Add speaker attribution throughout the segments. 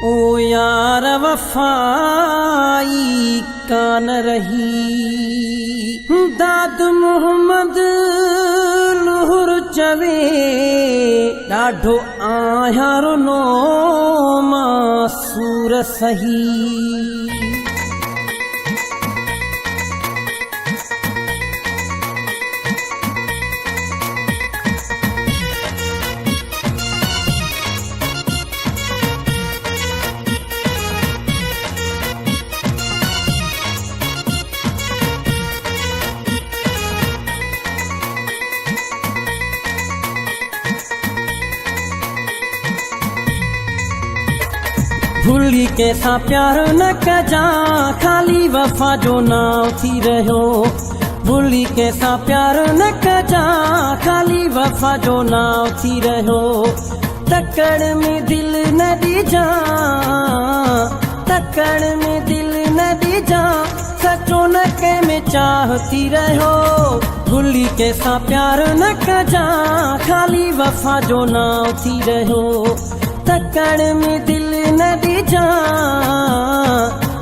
Speaker 1: ओ यार वफाई कान रही दाद मोहम्मद लुहुर चवे ॾाढो आहियां नो मासूर सही भूली कैसा प्यार न कजा खाली वफा जो नाव थी रहो भूली कैसा प्यार न कजा खाली वफा जो नाव थी रहो तकड़ में दिल न दी जा तकड़ में दिल न दी जा सचो न के में चाहती रहो भूली कैसा प्यार न कजा खाली वफा जो नाव थी रहो तकड़ में दिल न दी जा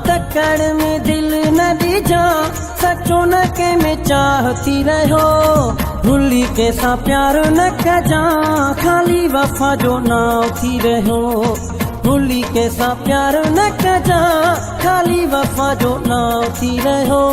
Speaker 1: तकड़ में दिल न दी जा सचो न के में चाहती रहो भूली कैसा प्यार न कजा खाली वफा जो नाव थी रहो भूली कैसा प्यार न कजा खाली वफा जो नाव थी रहो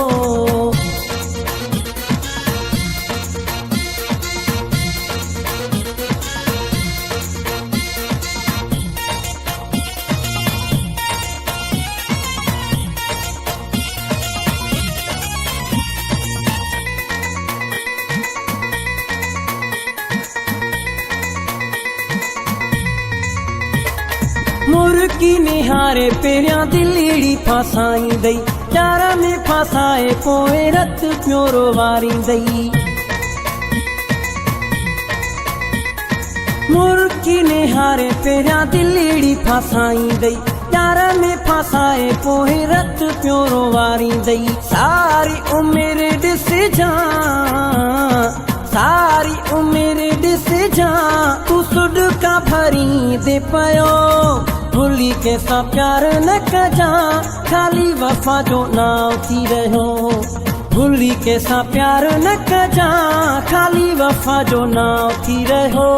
Speaker 1: मुर्गी निहारे पेरिया दिलीड़ी फासाई दई चारा में फासाए पोए रत प्योरो वारी दई मुर्गी निहारे पेरिया दिलीड़ी फासाई दई चारा में फासाए पोए रत प्योरो वारी दई सारी उम्र दिस जा सारी उम्र दिस जा तू सुड का भरी दे पयो भूली कैसा प्यार न कजा खाली वफा जो नाव थी रहो भूली कैसा प्यार न कजा खाली वफा जो नाव थी रहो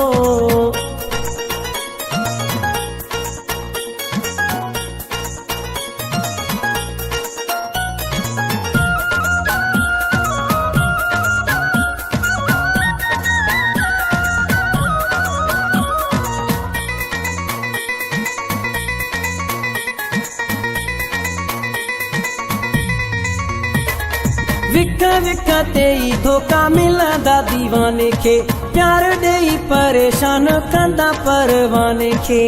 Speaker 1: विक विक ते धोखा मिलंदा दीवाने खे प्यार ॾेई परेशान कंदा परवाने खे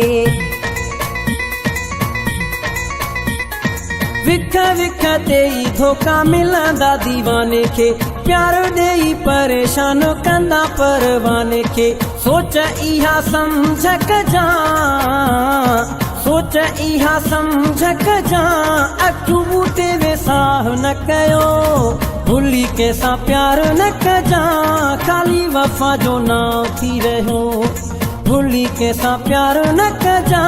Speaker 1: विक विक ते धोखा मिलंदा दीवाने खे प्यार ॾेई परेशान कंदा परवाने खे सोच इहा समझ कजा सोच इहा समझ कजा अखियूं बूटे वेसाह न कयो भूली कैसा प्यार न कजा खाली वफा जो नाव थी रहो भूली कैसा प्यार न कजा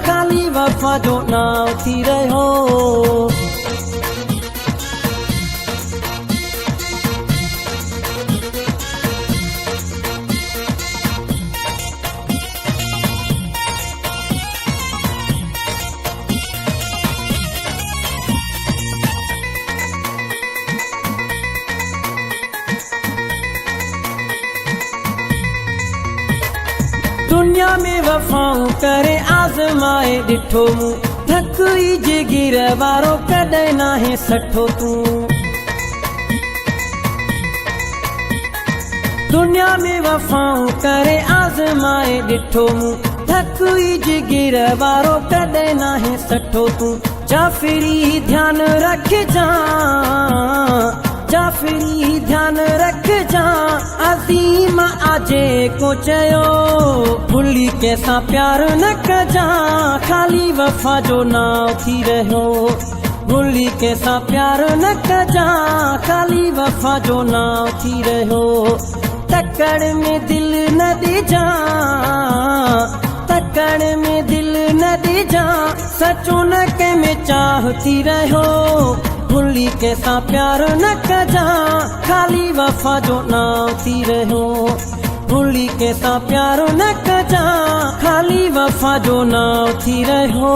Speaker 1: खाली वफा जो नाव थी रहो दुनिया में वफाऊं करे आज़माए ॾिठो मूं धक ई जिगिर वारो कॾहिं नाहे सठो तूं दुनिया में वफाऊं करे आज़माए ॾिठो मूं धक ई जिगिर वारो कॾहिं नाहे सठो तूं जाफ़िरी ध्यान रखजा जाफ़िरी ध्यान रखजा अज़ीम आजे को चयो भूली कैसा प्यार न कजा खाली वफा जो नाव थी रहो भूली कैसा प्यार न कजा खाली वफा जो नाव थी रहो तकड़ में दिल न दी जा तकड़ में दिल न दी जा सचो न के में चाहती रहो भूली के सा प्यार न कजा खाली वफा जो नाम थी रहो भूली के सा प्यार न कजा खाली वफा जो नाम थी रहो